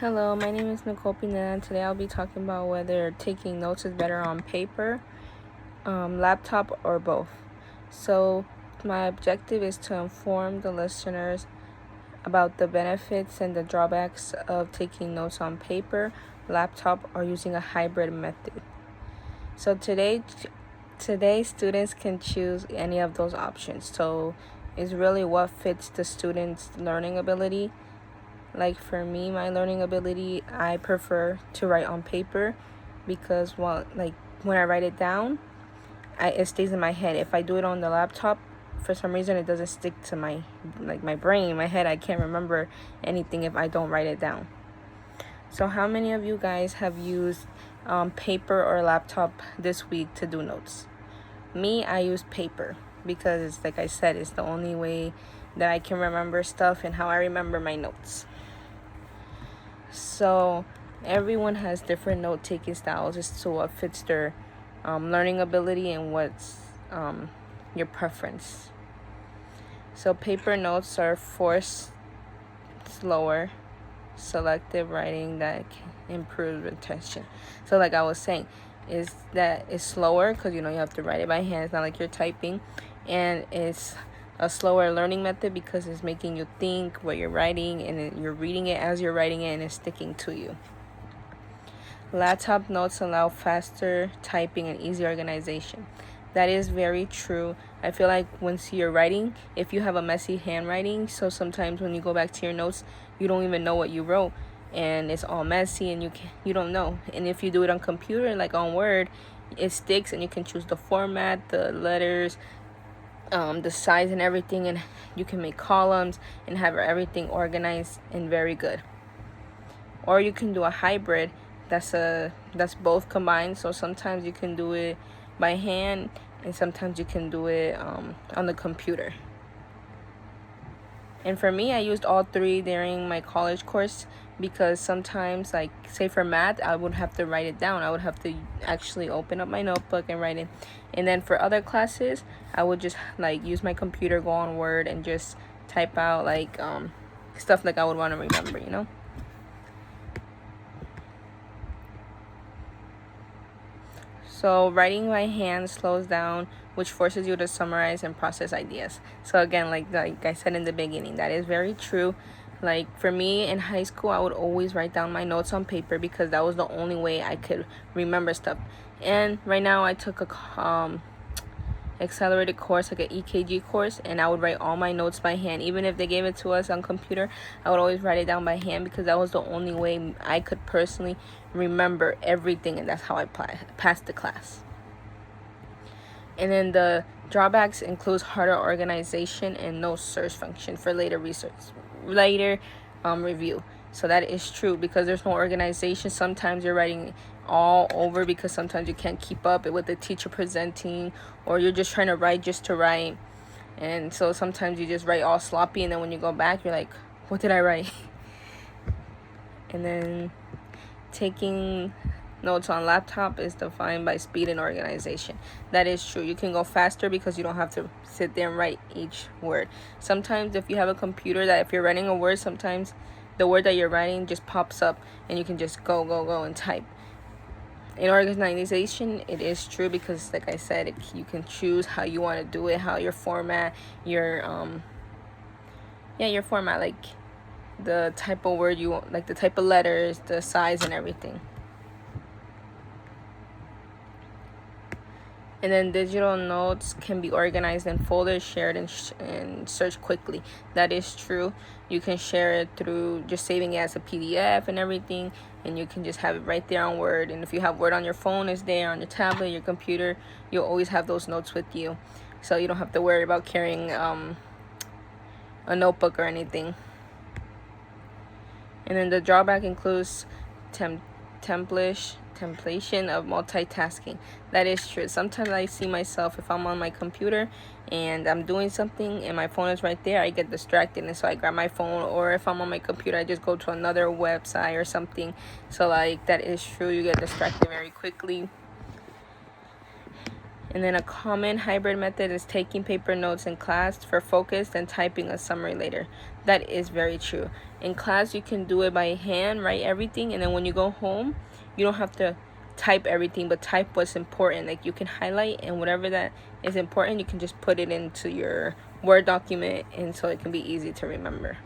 Hello, my name is Nicole Pineda, and today I'll be talking about whether taking notes is better on paper, laptop, or both. So, my objective is to inform the listeners about the benefits and the drawbacks of taking notes on paper, laptop, or using a hybrid method. So, today students can choose any of those options. So, it's really what fits the student's learning ability. Like for me, my learning ability, I prefer to write on paper because when I write it down, it stays in my head. If I do it on the laptop, for some reason it doesn't stick to my brain, my head. I can't remember anything if I don't write it down. So how many of you guys have used paper or laptop this week to do notes? Me, I use paper because, like I said, it's the only way that I can remember stuff and how I remember my notes. So everyone has different note-taking styles as to what fits their learning ability and what's your preference. So paper notes are forced, slower, selective writing that improves retention. So like I was saying, is that it's slower because you have to write it by hand. It's not like you're typing, and it's a slower learning method because it's making you think what you're writing, and you're reading it as you're writing it, and it's sticking to you. Laptop notes allow faster typing and easy organization. That is very true. I feel like once you're writing, if you have a messy handwriting, so sometimes when you go back to your notes, you don't even know what you wrote, and it's all messy, and you don't know. And if you do it on computer, like on Word, it sticks, and you can choose the format, the letters, the size and everything, and you can make columns and have everything organized and very good. Or you can do a hybrid that's both combined. So sometimes you can do it by hand, and sometimes you can do it on the computer. And for me, I used all three during my college course because sometimes, like say for math, I would have to write it down. I would have to actually open up my notebook and write it. And then for other classes, I would just use my computer, go on Word, and just type out stuff like I would want to remember. So writing by hand slows down, which forces you to summarize and process ideas. So again, like I said in the beginning, that is very true. Like for me in high school, I would always write down my notes on paper because that was the only way I could remember stuff. And right now I took a accelerated course, like an EKG course, and I would write all my notes by hand. Even if they gave it to us on computer, I would always write it down by hand because that was the only way I could personally remember everything, and that's how I passed the class. And then the drawbacks includes harder organization and no search function for later review. So that is true because there's no organization. Sometimes you're writing all over because sometimes you can't keep up with the teacher presenting, or you're just trying to write just to write. And so sometimes you just write all sloppy, and then when you go back, you're like, what did I write? And then taking notes on laptop is defined by speed and organization. That is true. You can go faster because you don't have to sit there and write each word. Sometimes if you have a computer, that if you're writing a word, sometimes the word that you're writing just pops up and you can just go and type. In organization, it is true because like I said, you can choose how you want to do it, how your format, your format, like the type of word you want, like the type of letters, the size and everything. And then digital notes can be organized in folders, shared, and searched quickly. That is true. You can share it through just saving it as a PDF and everything, and you can just have it right there on Word. And if you have Word on your phone, it's there on your tablet, your computer. You'll always have those notes with you, so you don't have to worry about carrying a notebook or anything. And then the drawback includes templation of multitasking. That is true. Sometimes I see myself, if I'm on my computer and I'm doing something and my phone is right there, I get distracted, and so I grab my phone, or if I'm on my computer, I just go to another website or something. So that is true. You get distracted very quickly. And then a common hybrid method is taking paper notes in class for focus and typing a summary later. That is very true. In class, you can do it by hand, write everything, and then when you go home, you don't have to type everything, but type what's important. Like, you can highlight, and whatever that is important, you can just put it into your Word document, and so it can be easy to remember.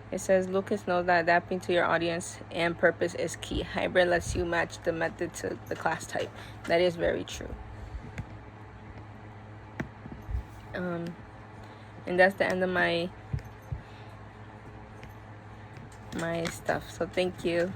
It says Lucas knows that adapting to your audience and purpose is key. Hybrid lets you match the method to the class type. That is very true. And that's the end of my stuff. So thank you.